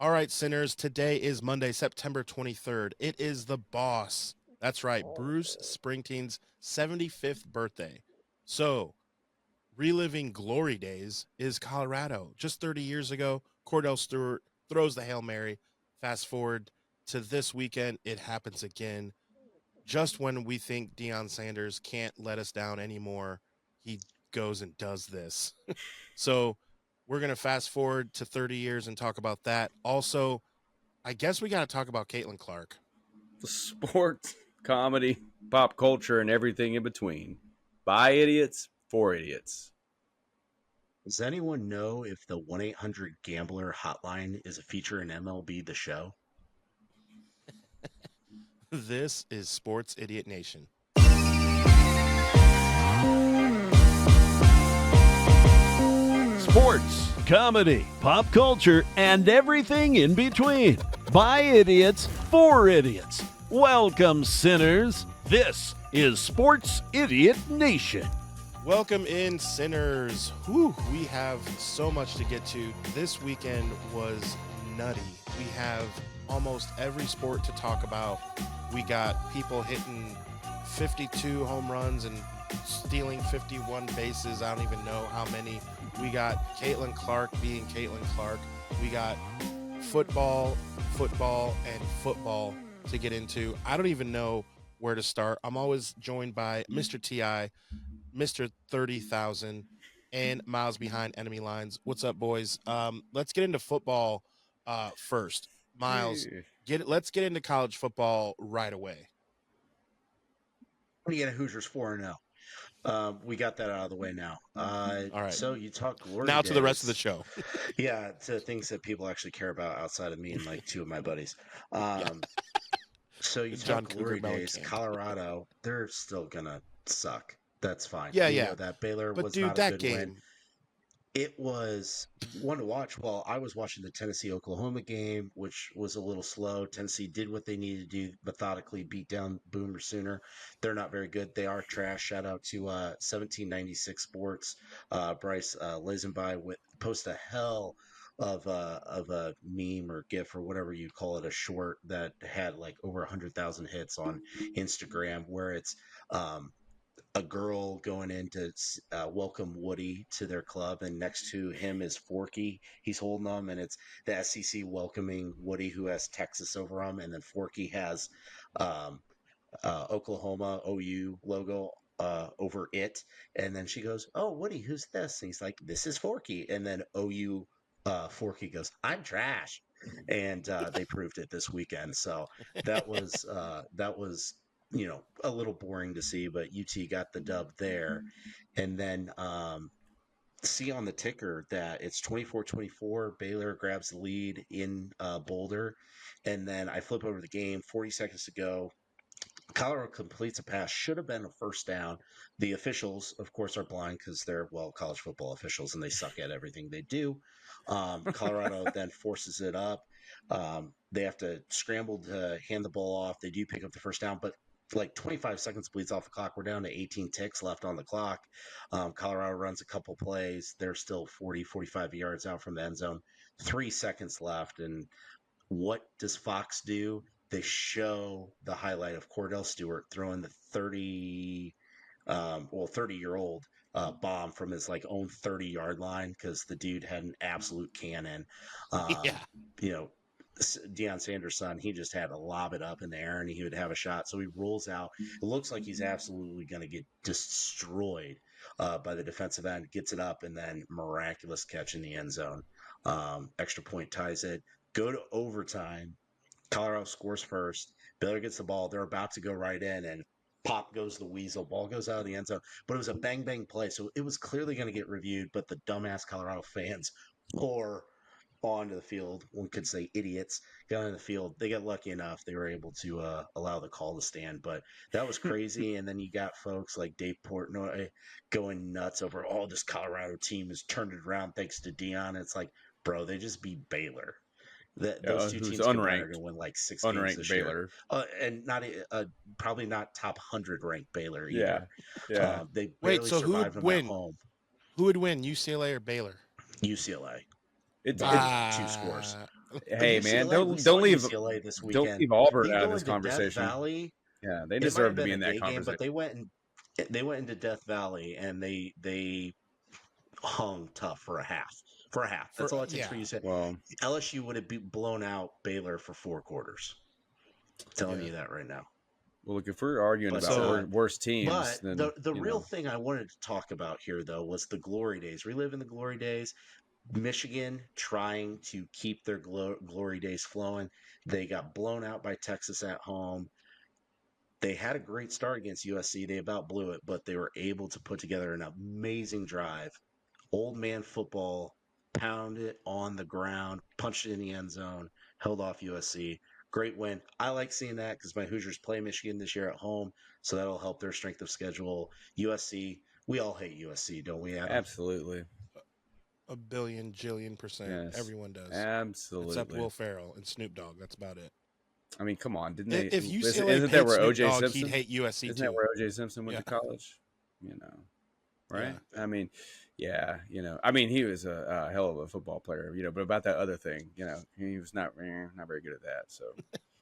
All right, sinners, today is Monday, September 23rd. It is the boss. That's right, Bruce Springsteen's 75th birthday. So, reliving glory days is Colorado. Just 30 years ago, Cordell Stewart throws the Hail Mary. Fast forward to this weekend, it happens again. Just when we think Deion Sanders can't let us down anymore, he goes and does this. So, we're going to fast forward to 30 years and talk about that. Also, I guess we got to talk about Caitlin Clark. Sports, comedy, pop culture, and everything in between. By idiots, for idiots. Does anyone know if the 1-800-GAMBLER hotline is a feature in MLB The Show? This is Sports Idiot Nation. Sports, comedy, pop culture, and everything in between. By idiots, for idiots. Welcome, sinners. This is Sports Idiot Nation. Welcome in, sinners. Whew, we have so much to get to. This weekend was nutty. We have almost every sport to talk about. We got people hitting 52 home runs and stealing 51 bases. I don't even know how many. We got Caitlin Clark being Caitlin Clark. We got football, and football to get into. I don't even know where to start. I'm always joined by Mr. T.I., Mr. 30,000, and Miles Behind Enemy Lines. What's up, boys? Let's get into football first. Miles, let's get into college football right away. We get a Hoosiers 4-0. We got that out of the way now. All right. So you talk glory Now days. to the rest of the show. Yeah, to things that people actually care about outside of me and like two of my buddies. So you John talk glory Cougar days. Mellencamp. Colorado, they're still gonna suck. That's fine. Yeah, We yeah. know that Baylor But was dude, not a that good game. win. It was one to watch. Well, I was watching the Tennessee-Oklahoma game, which was a little slow. Tennessee did what they needed to do, methodically beat down Boomer Sooner. They're not very good. They are trash. Shout out to 1796 Sports. Bryce Lazenby post a hell of a meme or GIF or whatever you call it, a short that had like over 100,000 hits on Instagram, where it's a girl going in to welcome Woody to their club, and next to him is Forky. He's holding them, and it's the SEC welcoming Woody, who has Texas over him, and then Forky has Oklahoma OU logo over it. And then she goes, "Oh, Woody, who's this?" And he's like, "This is Forky." And then OU Forky goes, "I'm trash," and they proved it this weekend. So that was a little boring to see, but UT got the dub there. And then see on the ticker that it's 24-24. Baylor grabs the lead in Boulder. And then I flip over the game, 40 seconds to go. Colorado completes a pass, should have been a first down. The officials, of course, are blind because they're, college football officials, and they suck at everything they do. Colorado then forces it up. They have to scramble to hand the ball off. They do pick up the first down, but like 25 seconds bleeds off the clock. We're down to 18 ticks left on the clock. Colorado runs a couple plays. They're still 40, 45 yards out from the end zone. 3 seconds left. And what does Fox do? They show the highlight of Cordell Stewart throwing the 30-year-old bomb from his like own 30-yard line, because the dude had an absolute cannon. Yeah. Deion Sanders' son, he just had to lob it up in the air and he would have a shot. So he rolls out. It looks like he's absolutely going to get destroyed by the defensive end, gets it up, and then miraculous catch in the end zone. Extra point ties it. Go to overtime. Colorado scores first. Baylor gets the ball. They're about to go right in, and pop goes the weasel. Ball goes out of the end zone. But it was a bang-bang play, so it was clearly going to get reviewed, but the dumbass Colorado fans pour onto the field. One could say idiots got on the field. They got lucky enough. They were able to allow the call to stand, but that was crazy. And then you got folks like Dave Portnoy going nuts over, this Colorado team has turned it around thanks to Deion. It's like, bro, they just beat Baylor. Those two teams combined are going to win like 6 games this Baylor. year. And not probably not top 100 ranked Baylor either. Yeah. They Wait, barely so who survived would them win? at home. Who would win, UCLA or Baylor? UCLA. It's By 2 scores. Hey, man, we saw don't leave UCLA this don't weekend. leave Auburn They out of go this into Death conversation. Valley. Yeah, they It might deserve have to been be a in that day game, conversation. but they went into Death Valley and they hung tough for a half. For a half. That's all it takes for you to say. Well, LSU would have blown out Baylor for 4 quarters. Telling you that right now. well, look, if we're arguing But, about worse teams, But then the real thing I wanted to talk about here, though, was the glory days. Reliving the glory days. Michigan trying to keep their glory days flowing. They got blown out by Texas at home. They had a great start against USC. They about blew it, but they were able to put together an amazing drive. Old man football, pounded it on the ground, punched it in the end zone, held off USC. Great win. I like seeing that because my Hoosiers play Michigan this year at home, so that'll help their strength of schedule. USC, we all hate USC, don't we, Adam? absolutely. A billion, jillion %. Yes, Everyone does. absolutely. Except Will Ferrell and Snoop Dogg. That's about it. I mean, come on, didn't they? If UCLA isn't paid that where Snoop OJ Dogg, Simpson? he'd hate USC Isn't too. that where OJ Simpson went to college? Right? Yeah. I mean, yeah, I mean, he was a hell of a football player, but about that other thing, he was not very good at that. So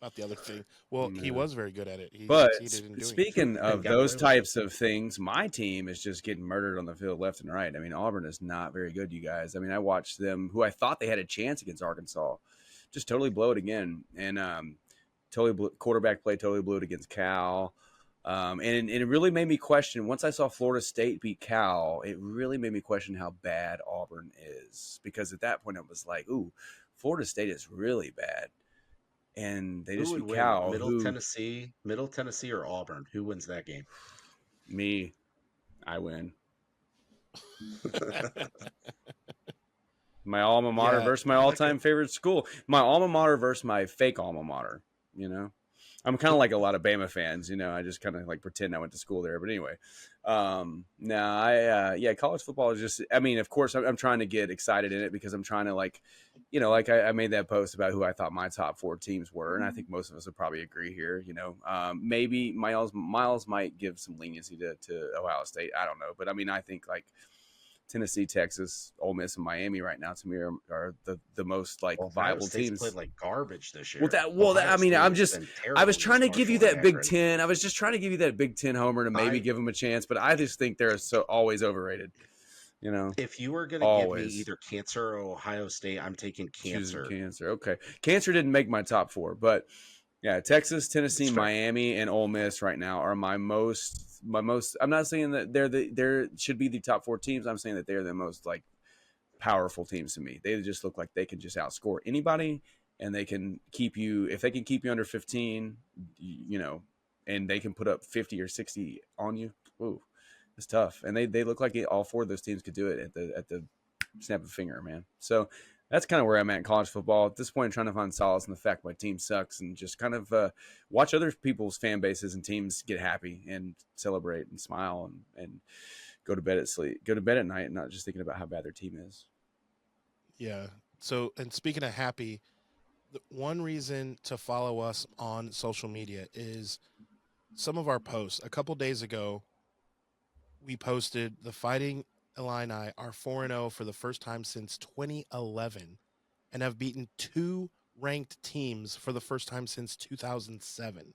About the other thing. Well, he was very good at it. He but succeeded in doing speaking it. of those types of things, my team is just getting murdered on the field left and right. I mean, Auburn is not very good, you guys. I mean, I watched them, who I thought they had a chance against Arkansas, just totally blow it again. And quarterback play totally blew it against Cal. And it really made me question, once I saw Florida State beat Cal, it really made me question how bad Auburn is. Because at that point, it was like, ooh, Florida State is really bad. And they just beat Cal. Middle Tennessee or Auburn? Who wins that game? Me. I win. My alma mater versus my all-time favorite school. My alma mater versus my fake alma mater, I'm kind of like a lot of Bama fans, I just kind of like pretend I went to school there. But anyway, college football is just, I mean, of course, I'm trying to get excited in it because I'm trying to I made that post about who I thought my top 4 teams were. And I think most of us would probably agree here, maybe Miles might give some leniency to Ohio State. I don't know. But I mean, I think like Tennessee, Texas, Ole Miss, and Miami right now to me are the most viable teams. Played like garbage this year. I was trying to give you that Big Ten. I was just trying to give you that Big Ten homer to maybe give them a chance, but I just think they're so always overrated. If you were going to give me either Cancer or Ohio State, I'm taking Cancer. Okay, Cancer didn't make my top 4, but yeah, Texas, Tennessee, Miami, and Ole Miss right now are my most. I'm not saying that they're should be the top 4 teams. I'm saying that they're the most powerful teams to me. They just look like they can just outscore anybody, and they can keep you, if they can keep you under 15, and they can put up 50 or 60 on you. Ooh, it's tough. And they look like all 4 of those teams could do it at the snap of a finger, man. So that's kind of where I'm at in college football. At this point, I'm trying to find solace in the fact my team sucks and just kind of watch other people's fan bases and teams get happy and celebrate and smile and go to bed at night and not just thinking about how bad their team is. Yeah. So, and speaking of happy, one reason to follow us on social media is some of our posts. A couple days ago, we posted the Fighting Illini are 4-0 for the first time since 2011 and have beaten 2 ranked teams for the first time since 2007.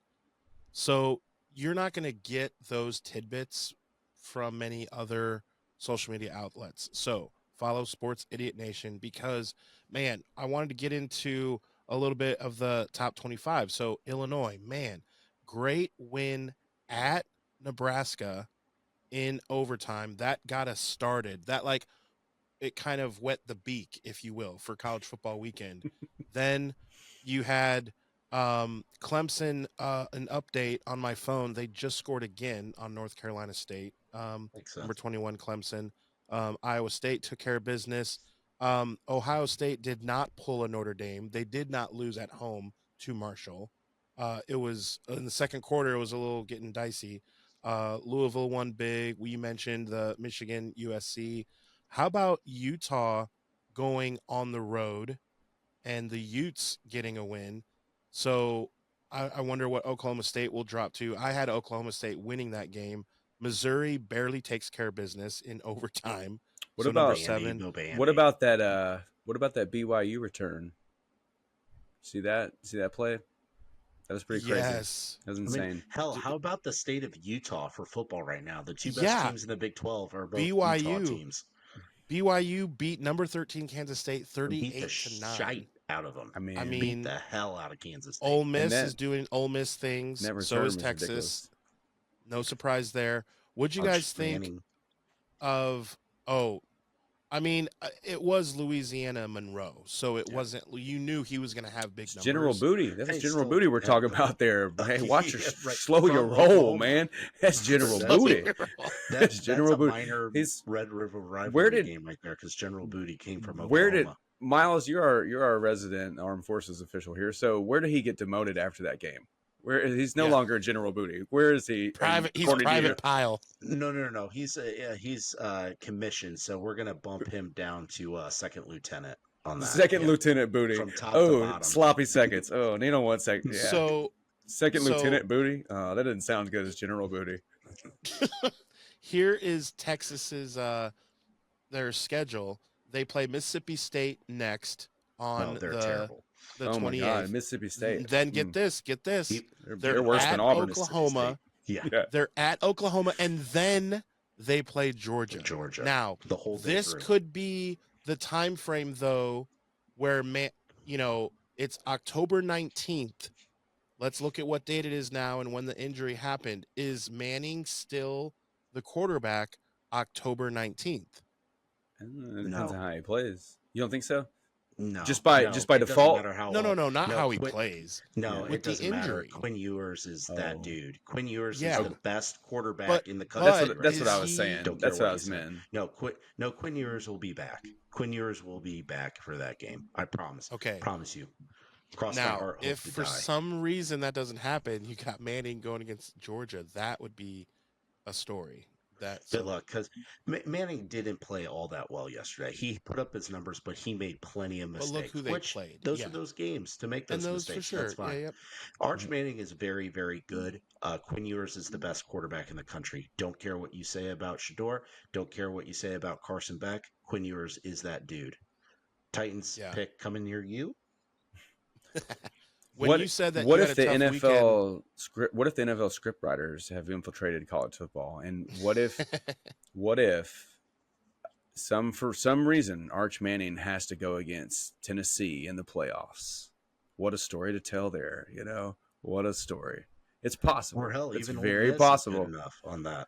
So you're not going to get those tidbits from many other social media outlets. So follow Sports Idiot Nation because, man, I wanted to get into a little bit of the top 25. So Illinois, man, great win at Nebraska in overtime. That got us started. That it kind of wet the beak, if you will, for college football weekend. Then you had Clemson, an update on my phone. They just scored again on North Carolina State. Number 21 Clemson. Iowa State took care of business. Ohio State did not pull a Notre Dame. They did not lose at home to Marshall. It was in the second quarter, it was a little getting dicey. Louisville won big. We mentioned the Michigan USC. How about Utah going on the road and the Utes getting a win? So I wonder what Oklahoma State will drop to. I had Oklahoma State winning that game. Missouri barely takes care of business in overtime. What so about number 7? What about that BYU return? See that? See that play? That was pretty crazy. Yes. That was I insane. mean, hell, how about the state of Utah for football right now? The two best Yeah. teams in the Big 12 are both Utah BYU. teams. BYU beat number 13 Kansas State And beat the 38-9. shite out of them. I mean, Beat the hell out of Kansas State. Ole Miss that- is doing Ole Miss things. never So heard is him Texas. ridiculous. No surprise there. What'd you Arch guys think Manning. of? Oh, I mean, it was Louisiana Monroe, so it wasn't. You knew he was going to have big It's numbers. General Booty. That's Hey, General still- Booty we're yeah, talking but- about there. Hey, watch your Yeah, right. slow your From roll, Oklahoma. man. That's General That's- Booty. That's General a Booty. minor He's- Red River rivalry where did- game right there because General Booty came from Oklahoma. Where did Miles? You're our resident armed forces official here. So where did he get demoted after that game? Where he's no Yeah. longer General Booty. Where is he? Private. He's according to you? Private Pile. No. He's commissioned, so we're gonna bump him down to second lieutenant on that. Second Yeah. Lieutenant Booty. From top to Oh, bottom. sloppy seconds. Oh, need on 1 second. Yeah. So Second so- Lieutenant Booty. Oh, that didn't sound good as General Booty. here is Texas's their schedule. They play Mississippi State next on No, they're the terrible. the Oh my God, 28th. Mississippi State. Then get this. They're They're worse at than Auburn. Oklahoma. Yeah, Yeah. They're at Oklahoma, and then they play Georgia. Georgia. Now, the whole day this through. could be the time frame, though, where it's October 19th. Let's look at what date it is now and when the injury happened. Is Manning still the quarterback October 19th? It depends on how he plays. You don't think so? No, Just by it doesn't default? matter how No, well- not how he Quinn- plays. No, With it the doesn't matter. injury. Quinn Ewers is that Oh. dude. Quinn Ewers Yeah. is the best quarterback But- in the country. That's Is what I was he- saying. Don't That's care what I what was he said. meant. No, Quinn Ewers will be back. Quinn Ewers will be back for that game. I promise. Okay. Promise you. Cross my Now, heart. Hope if to for die. some reason that doesn't happen, you got Manning going against Georgia, that would be a story. Good luck, because Manning didn't play all that well yesterday. He put up his numbers, but he made plenty of But mistakes. look who they which played. Those Yeah. are those games to make And those those mistakes. for sure. That's fine. Yeah, Arch Manning is very, very good. Quinn Ewers is the best quarterback in the country. Don't care what you say about Shador. Don't care what you say about Carson Beck. Quinn Ewers is that dude. Titans Yeah. pick coming near you. When you said that what you if had the a tough NFL what if the NFL scriptwriters have infiltrated college football? And what if for some reason Arch Manning has to go against Tennessee in the playoffs? What a story to tell there, What a story. It's possible. Or hell, it's even Ole very Miss is good possible. enough on that.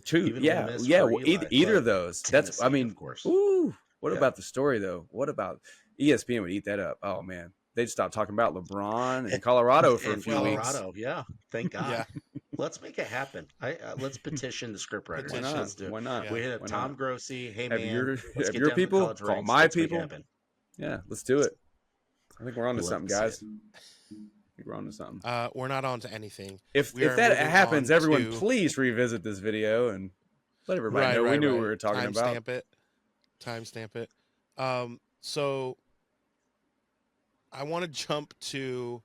True. Even Ole Yeah. Miss Yeah. for Well, Eli, either but of those. That's Tennessee, of course. Ooh. What Yeah. about the story though? What about ESPN would eat that up? Oh man. They'd stop talking about LeBron and Colorado for a In few weeks. Colorado, yeah. Thank God. Yeah. Let's make it happen. Let's petition the scriptwriters. Why Petition. not? Let's do it. Why not? Yeah. We hit up Why Tom not? Grossi. Hey Have man, your let's have get your down to the people college call ranks. my Let's make it people. happen. Yeah, let's do it. I think we're on to Love something, to see guys. I think we're on to something. We're not on to anything. If we are that moving happens, on everyone to- please revisit this video and let everybody know we knew what we were talking about. Timestamp it. So I want to jump to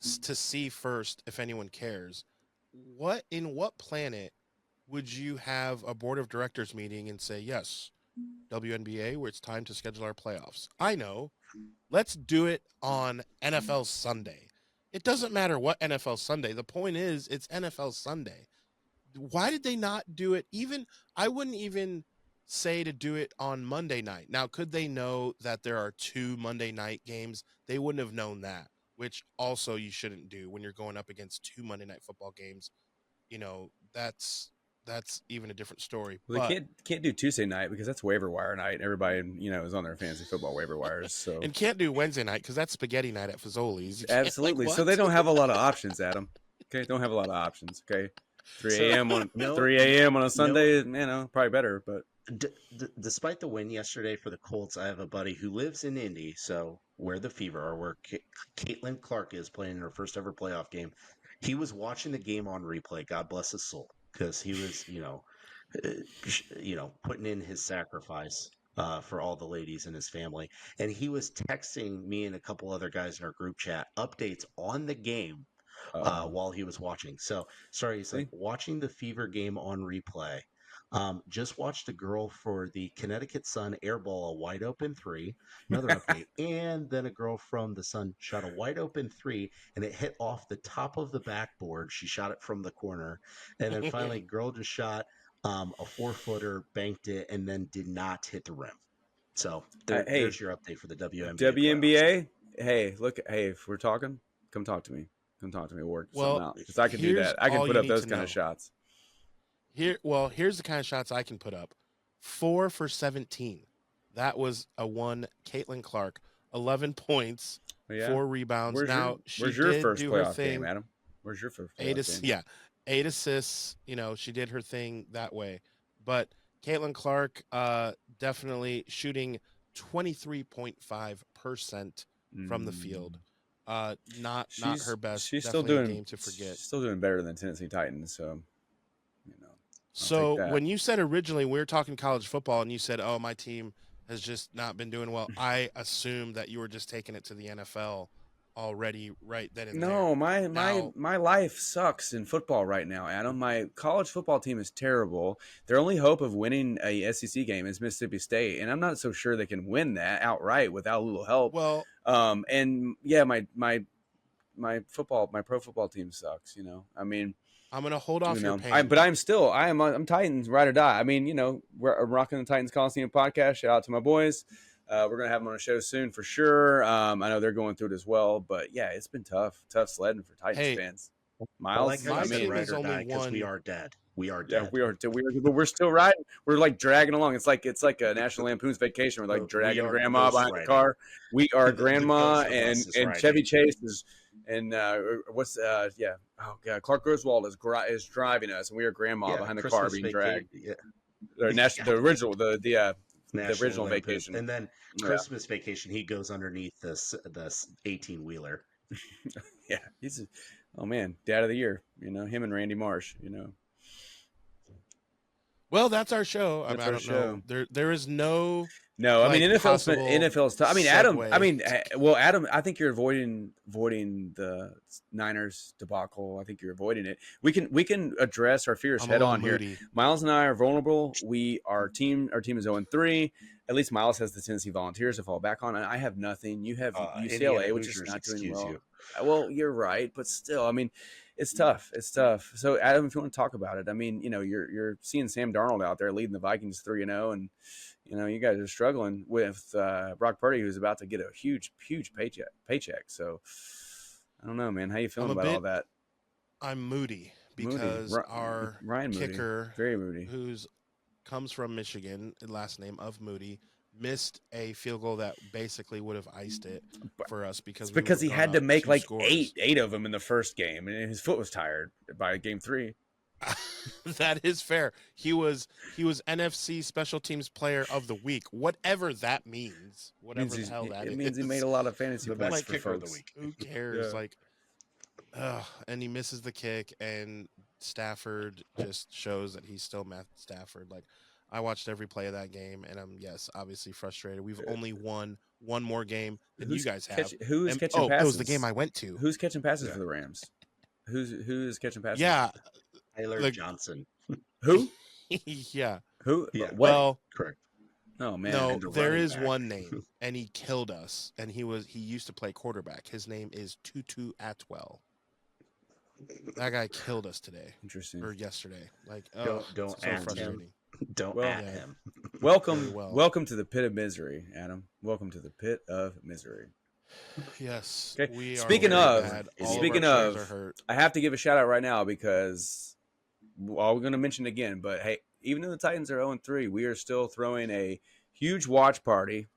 see first, if anyone cares, in what planet would you have a board of directors meeting and say, yes, WNBA, where it's time to schedule our playoffs? I know. Let's do it on NFL Sunday. It doesn't matter what NFL Sunday. The point is, it's NFL Sunday. Why did they not do it? I wouldn't even say to do it on Monday night. Now, could they know that there are 2 Monday night games? They wouldn't have known that, which also you shouldn't do when you're going up against 2 Monday night football games. That's even a different story. Well, But, they can't do Tuesday night because that's waiver wire night. Everybody is on their fantasy football waiver wires. So and can't do Wednesday night because that's spaghetti night at Fazoli's. You can't, absolutely. like, So what? they don't have a lot of options, Adam. Okay, don't have a lot of options. Okay, 3 a.m. on No. 3 a.m. on a Sunday. Probably better, but Despite the win yesterday for the Colts, I have a buddy who lives in Indy, so where the Fever are, where Caitlin Clark is playing in her first ever playoff game. He was watching the game on replay. God bless his soul, because he was, putting in his sacrifice for all the ladies in his family, and he was texting me and a couple other guys in our group chat updates on the game while he was watching. So sorry, he's like watching the Fever game on replay. Just watched a girl for the Connecticut Sun airball a wide open three, another update, and then a girl from the Sun shot a wide open three, and it hit off the top of the backboard. She shot it from the corner, and then finally, girl just shot a 4-footer, banked it, and then did not hit the rim. So there's your update for the WNBA. WNBA. Hey, look. Hey, if we're talking, come talk to me. Come talk to me. Work something out because I can do that. I can put up those kind of shots. Here's the kind of shots I can put up. 4 for 17. That was a one. Caitlin Clark, 11 points, 4 rebounds. Where's your first playoff game, Adam? Where's your first playoff game? 8 assists. She did her thing that way. But Caitlin Clark definitely shooting 23.5% from the field. Not her best. She's definitely still doing a game to forget. She's still doing better than Tennessee Titans. So, So when you said originally we were talking college football and you said, "Oh, my team has just not been doing well," I assumed that you were just taking it to the NFL already right then and there. No, my life sucks in football right now, Adam. My college football team is terrible. Their only hope of winning a SEC game is Mississippi State, and I'm not so sure they can win that outright without a little help. Well, and yeah, my pro football team sucks. I mean. I'm gonna hold off your pain. But I'm Titans ride or die. I mean, we're rocking the Titans Coliseum podcast. Shout out to my boys. We're gonna have them on a show soon for sure. I know they're going through it as well, but yeah, it's been tough sledding for Titans fans. Miles, I mean, ride or die because we are dead. We are dead. Yeah, we are. But we're still riding. We're like dragging along. It's like a National Lampoon's Vacation. We're like dragging grandma behind the car. We are grandma and Chevy Chase is. And oh god, Clark Griswold is driving us, and we are grandma behind the car being dragged. The original Vacation, and then Christmas Vacation. He goes underneath this 18-wheeler. Yeah, he's dad of the year. Him and Randy Marsh. Well, that's our show. I don't know. There is no. No, I mean NFL's tough. I mean Adam. Adam. I think you're avoiding the Niners debacle. I think you're avoiding it. We can address our fears head on here. Miles and I are vulnerable. Our team is 0-3. At least Miles has the Tennessee Volunteers to fall back on. I have nothing. You have UCLA, which is not doing well. Well, you're right, but still, I mean, it's tough. It's tough. So Adam, if you want to talk about it, I mean, you're seeing Sam Darnold out there leading the Vikings 3-0, and you guys are struggling with Brock Purdy, who's about to get a huge paycheck. So I don't know, man. How you feeling about all that? I'm moody because our Ryan kicker, very moody, comes from Michigan, last name of Moody, missed a field goal that basically would have iced it for us because he had to make like eight of them in the first game, and his foot was tired by game 3. That is fair. He was NFC Special Teams Player of the Week, whatever that means. Whatever the hell that is. It means he made a lot of fantasy points for kicker folks. of the week. Who cares? And he misses the kick, and Stafford just shows that he's still Matt Stafford. Like, I watched every play of that game, and I'm obviously frustrated. We've only won one more game than you guys have. Who's catching passes? It was the game I went to. Who's catching passes for the Rams? Who's catching passes? Yeah. Taylor Johnson. Who? Yeah. Who? Yeah. Well, correct. Oh man. No, there is one name, and he killed us. And he used to play quarterback. His name is Tutu Atwell. That guy killed us today. Interesting. Or yesterday. Like, don't so frustrating. Him. Don't at him. Welcome to the pit of misery, Adam. Welcome to the pit of misery. Yes. Okay. We Speaking of, are I have to give a shout out right now because we're going to mention it again. But hey, even though the Titans are 0-3, we are still throwing a huge watch party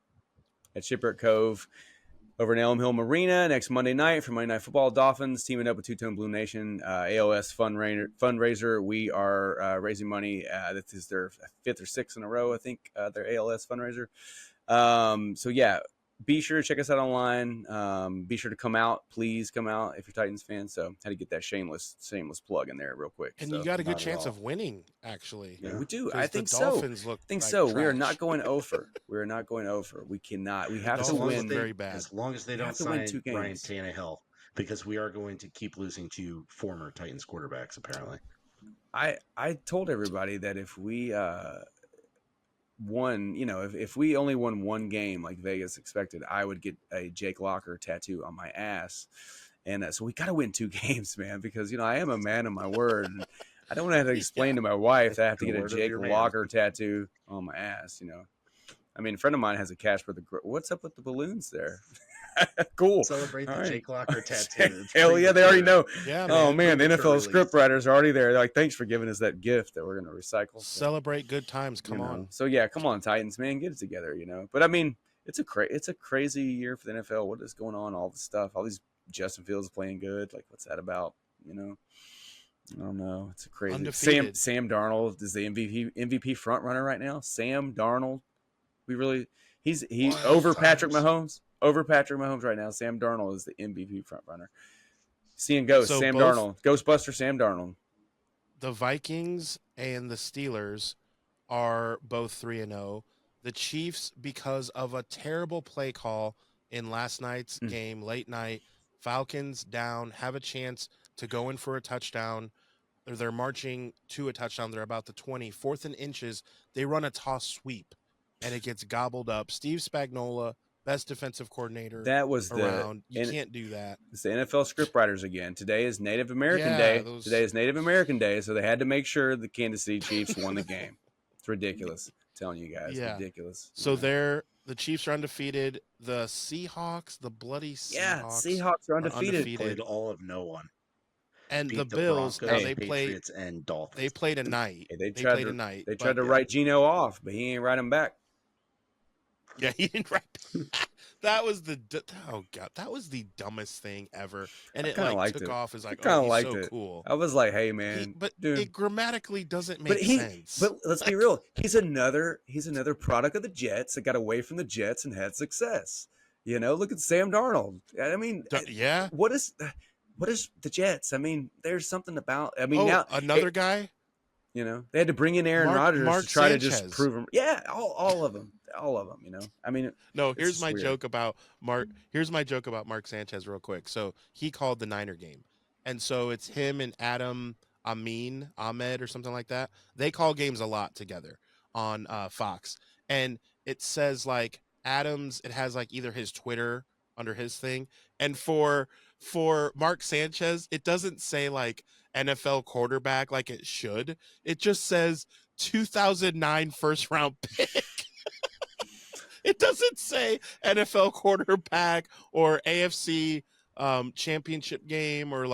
at Shipwreck Cove over in Elm Hill Marina next Monday night for Monday Night Football. Dolphins teaming up with Two-Tone Blue Nation ALS fundraiser. We are raising money. This is their 5th or 6th in a row, I think, their ALS fundraiser. So yeah, be sure to check us out online. Be sure to come out. Please come out if you're Titans fans. So had to get that shameless plug in there real quick. And you got a good chance of winning, actually. Yeah, we do. I think so. Dolphins look like so. Trash. We are not going over. We are not going over. We cannot. We have to win. Very bad. As long as they don't sign Ryan Tannehill, because we are going to keep losing to former Titans quarterbacks, apparently. I told everybody that if we won, if we only won one game like Vegas expected, I would get a Jake Locker tattoo on my ass. And so we got to win 2 games, man, because I am a man of my word. And I don't want to have to explain to my wife that I have to The get a word of Jake your man. Locker tattoo on my ass. I mean, a friend of mine has a Casper what's up with the balloons there? Cool. Celebrate All the right. Jake Locker tattoo. It's Hell yeah, they already know. Yeah, Oh man, the Premature NFL release. script writers are already there. They're like, thanks for giving us that gift that we're going to recycle. So, Celebrate good times. Come on. So yeah, come on, Titans, man, get it together. But I mean, it's a crazy year for the NFL. What is going on? All this stuff. All these Justin Fields playing good. Like, what's that about? I don't know. It's a crazy. Undefeated. Sam Darnold is the MVP front runner right now. Sam Darnold. He's over Patrick Mahomes. Over Patrick Mahomes right now. Sam Darnold is the MVP front runner. Seeing ghosts. So Sam both- Darnold. Ghostbuster Sam Darnold. The Vikings and the Steelers are both 3-0. The Chiefs, because of a terrible play call in last night's game, late night, Falcons down, have a chance to go in for a touchdown. They're marching to a touchdown. They're about the 20. 4th and inches, they run a toss sweep, and it gets gobbled up. Steve Spagnuolo, best defensive coordinator That was around. You can't do that. It's the NFL scriptwriters again. Today is Native American Yeah, Day. those- Today is Native American Day, so they had to make sure the Kansas City Chiefs won the game. It's ridiculous. I'm telling you guys, Yeah. ridiculous. So the Chiefs are undefeated. The Seahawks, the bloody Seahawks, Seahawks are undefeated. Played all of no one. and Beat the Bills. Broncos, Now they played. Patriots, and Dolphins. They played a night. Hey, They tried played to- a night. They but- tried to write Geno off, but he ain't write him back. Yeah, he didn't write. That was that was the dumbest thing ever, and I it kinda like liked took it. off as like, kinda oh, he's liked so it. cool. I was like, hey man, But dude. it grammatically doesn't But make sense. But let's be real. He's another product of the Jets that got away from the Jets and had success. Look at Sam Darnold. I mean, Yeah. what is the Jets? I mean, there's something about. I mean, Oh, now another guy. they had to bring in Aaron Rodgers Mark to try to Sanchez. just prove him. Yeah, all of them. I mean, No, It's here's just my weird. joke about Mark. Here's my joke about Mark Sanchez, real quick. So he called the Niner game, and so it's him and Ahmed or something like that. They call games a lot together on Fox, and it says like Adams. It has like either his Twitter under his thing, and for Mark Sanchez, it doesn't say like NFL quarterback like it should. It just says 2009 first round pick. It doesn't say NFL quarterback or AFC championship game or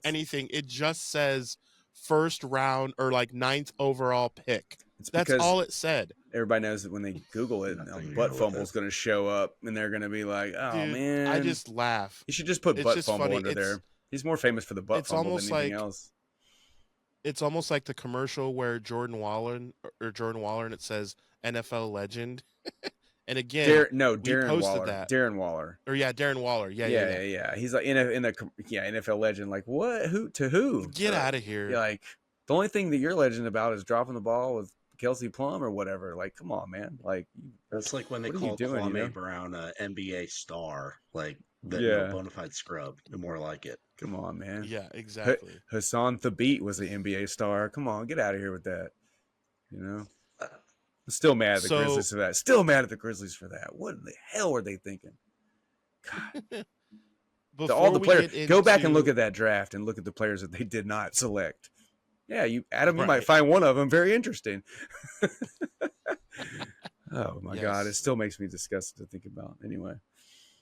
anything. It just says first round or like 9th overall pick. it's That's because all it said. everybody knows that when they Google it, Nothing butt wrong with fumble's it. going to show up, and they're going to be like, "Oh Dude, man!" I just laugh. you should just put it's butt just fumble funny. under It's- there. He's more famous for the butt it's fumble almost than anything like- else. It's almost like the commercial where Jordan Waller and it says NFL legend. And again, Darren posted Waller. that. Darren Waller. Darren Waller. Yeah. He's like in the NFL legend. Like what? Who to who? Get out of here. You're like the only thing that you're legend about is dropping the ball with Kelsey Plum or whatever. Like, come on, man. Like That's like when they what are you call doing, Kwame you know? Brown an NBA star, like the Yeah. bona fide scrub, and more like it. come on, man. Yeah, exactly. Hassan Thabit was an NBA star. Come on, get out of here with that. I'm still mad at the So- Grizzlies for that. Still mad at the Grizzlies for that. What in the hell were they thinking? God. All the we players. get Go back and into- look at that draft and look at the players that they did not select. Yeah, you might Right. find one of them very interesting. Oh my God, it Yes. still makes me disgusted to think about. Anyway,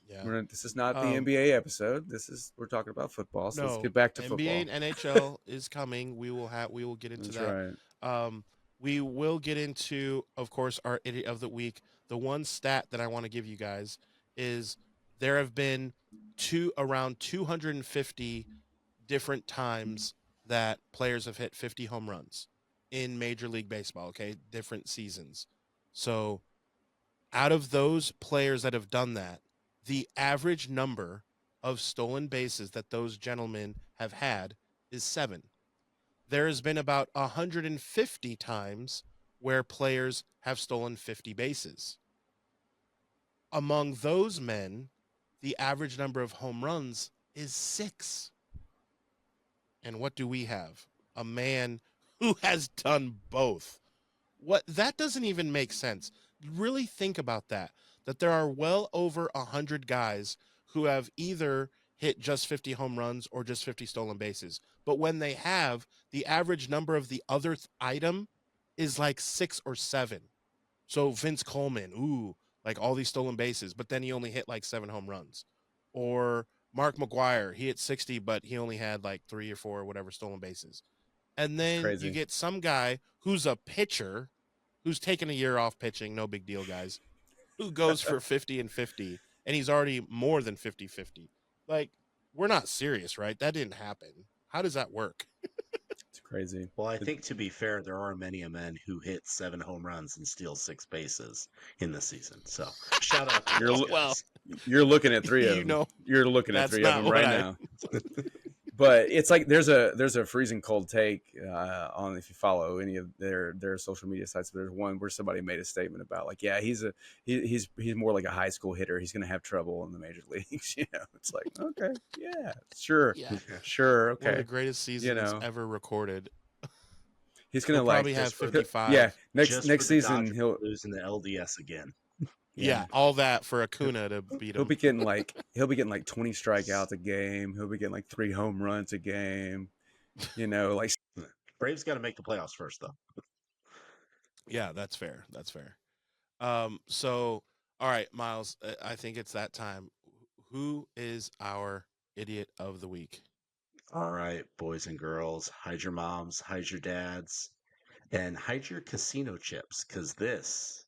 Yeah. this is not the Um, NBA episode. We're talking about football. So let's No, get back to NBA football. and NHL is coming. We will get into That's that. right. We will get into, of course, our idiot of the week. The one stat that I want to give you guys is there have been around 250 different times that players have hit 50 home runs in Major League Baseball. Okay, different seasons. So, out of those players that have done that, the average number of stolen bases that those gentlemen have had is 7. There has been about 150 times where players have stolen 50 bases. Among those men, the average number of home runs is 6. And what do we have? A man who has done both. What, that doesn't even make sense. Really think about that. That there are well over 100 guys who have either hit just 50 home runs or just 50 stolen bases. But when they have, the average number of the other item is like 6 or 7. So Vince Coleman, ooh, like all these stolen bases, but then he only hit like 7 home runs. Or Mark McGuire, he hit 60, but he only had like 3 or 4 or whatever stolen bases. And It's then you crazy. get some guy who's a pitcher who's taken a year off pitching, no big deal, guys, who goes for 50 and 50, and he's already more than 50-50. Like, we're not serious, right? That didn't happen. How does that work? It's crazy. Well, I think to be fair, there are many a men who hit 7 home runs and steal 6 bases in the season. So shout out to You're those l- Well, guys. You're looking at 3 of you them. know, You're looking at that's 3 of not them what right I- now. But it's like there's a freezing cold take on, if you follow any of their social media sites. There's one where somebody made a statement about, like, yeah, he's more like a high school hitter. He's going to have trouble in the major leagues. It's like, okay, yeah, sure, Yeah. sure, One of the okay. greatest seasons know. ever recorded. He's going to He'll like probably have just for the- 55. yeah. Next Just next for the season Dodgers he'll lose in the LDS again. Yeah, all that for Acuna to beat he'll him. be getting like 20 strikeouts a game. He'll be getting like 3 home runs a game. Like Braves got to make the playoffs first, though. Yeah, that's fair. That's fair. So, all right, Miles, I think it's that time. Who is our idiot of the week? All right, boys and girls, hide your moms, hide your dads, and hide your casino chips, because this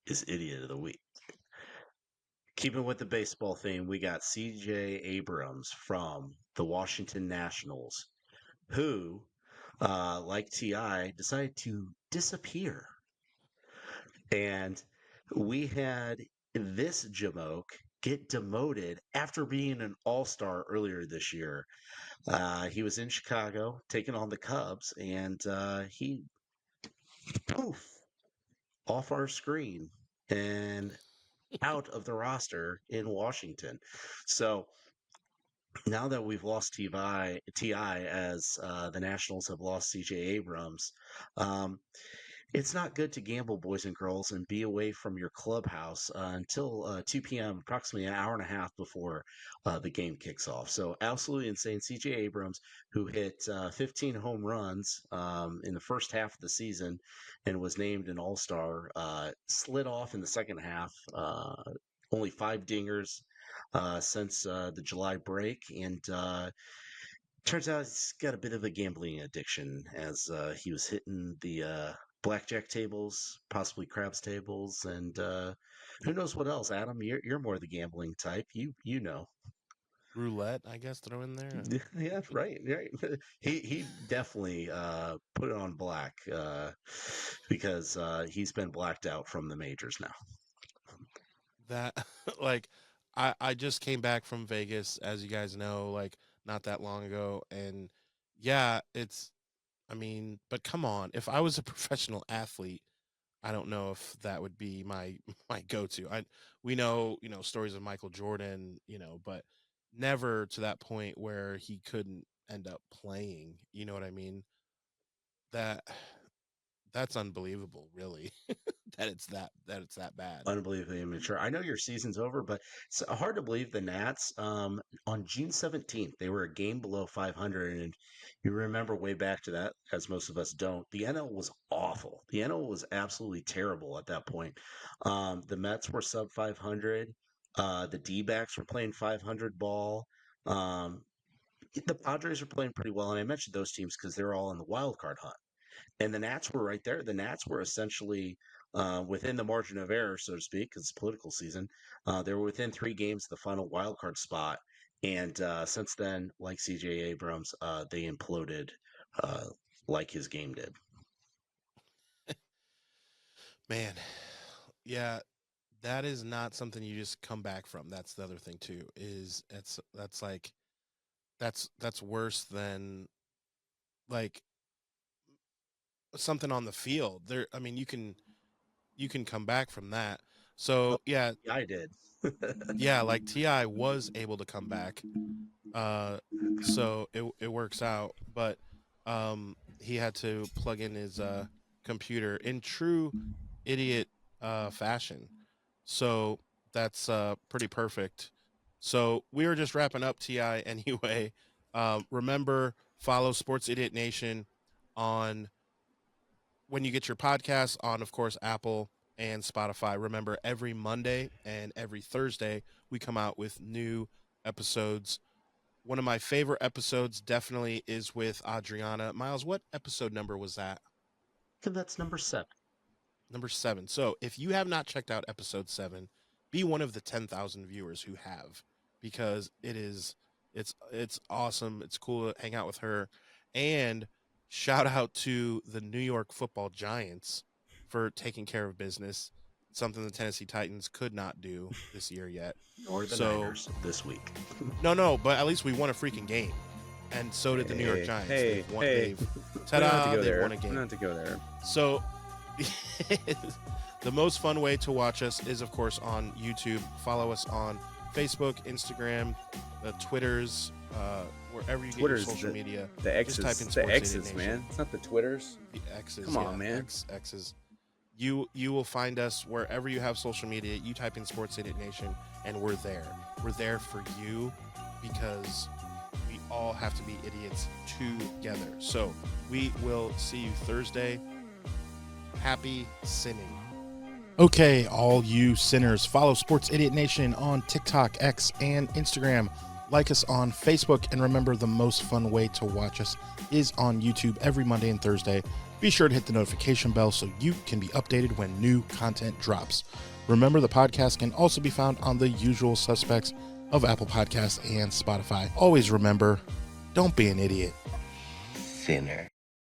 is Idiot of the Week. Keeping with the baseball theme, we got CJ Abrams from the Washington Nationals, who, like T.I., decided to disappear. And we had this Jamoke get demoted after being an all-star earlier this year. He was in Chicago taking on the Cubs, and he poof off our screen and out of the roster in Washington. So now that we've lost Ti as the Nationals have lost CJ Abrams, it's not good to gamble, boys and girls, and be away from your clubhouse until 2 p.m., approximately an hour and a half before the game kicks off. So absolutely insane. CJ Abrams, who hit 15 home runs in the first half of the season and was named an all-star, slid off in the second half. Only 5 dingers since the July break, and turns out he's got a bit of a gambling addiction, as he was hitting the blackjack tables, possibly craps tables, and who knows what else. Adam, you're more the gambling type. You know. Roulette, I guess, throw in there. Yeah, right. He definitely put it on black because he's been blacked out from the majors now. That, like, I just came back from Vegas, as you guys know, like, not that long ago. And yeah, I mean, but come on. If I was a professional athlete, I don't know if that would be my go-to. We know, stories of Michael Jordan, but never to that point where he couldn't end up playing. You know what I mean? That's unbelievable, really. that it's that bad. Unbelievably immature. I know your season's over, but it's hard to believe the Nats on June 17th, they were a game below 500. And you remember way back to that, as most of us don't, the NL was awful. The NL was absolutely terrible at that point. The Mets were sub 500. The D-backs were playing 500 ball. The Padres were playing pretty well. And I mentioned those teams because they're all in the wild card hunt. And the Nats were right there. The Nats were essentially within the margin of error, so to speak, because it's political season. They were within 3 games of the final wild card spot. And since then, like CJ Abrams, they imploded like his game did. Man, yeah, that is not something you just come back from. That's the other thing too. That's worse than, like, something on the field. There, I mean, you can come back from that. So yeah, I did. yeah, like Ti was able to come back. So it works out, but he had to plug in his computer in true idiot fashion. So that's pretty perfect. So we were just wrapping up TI anyway. Remember, follow Sports Idiot Nation on when you get your podcasts on, of course, Apple and Spotify. Remember, every Monday and every Thursday, we come out with new episodes. One of my favorite episodes definitely is with Adriana. Miles, what episode number was that? And that's number 7. Number 7. So if you have not checked out episode 7, be one of the 10,000 viewers who have, because it's awesome. It's cool to hang out with her. And shout out to the New York Football Giants for taking care of business, something the Tennessee Titans could not do this year yet. Or the Niners this week. No, but at least we won a freaking game. And so did the New York Giants. They've won a game. So the most fun way to watch us is, of course, on YouTube. Follow us on Facebook, Instagram, the Twitters, wherever you get your social media. The X's, just type in the X's, man. It's not the Twitters. The X's. Come on, man. X's. You will find us wherever you have social media. You type in Sports Idiot Nation, and we're there. We're there for you because we all have to be idiots together. So we will see you Thursday. Happy sinning. Okay, all you sinners, follow Sports Idiot Nation on TikTok, X, and Instagram. Like us on Facebook, and remember, the most fun way to watch us is on YouTube every Monday and Thursday. Be sure to hit the notification bell so you can be updated when new content drops. Remember, the podcast can also be found on the usual suspects of Apple Podcasts and Spotify. Always remember, don't be an idiot. Sinner.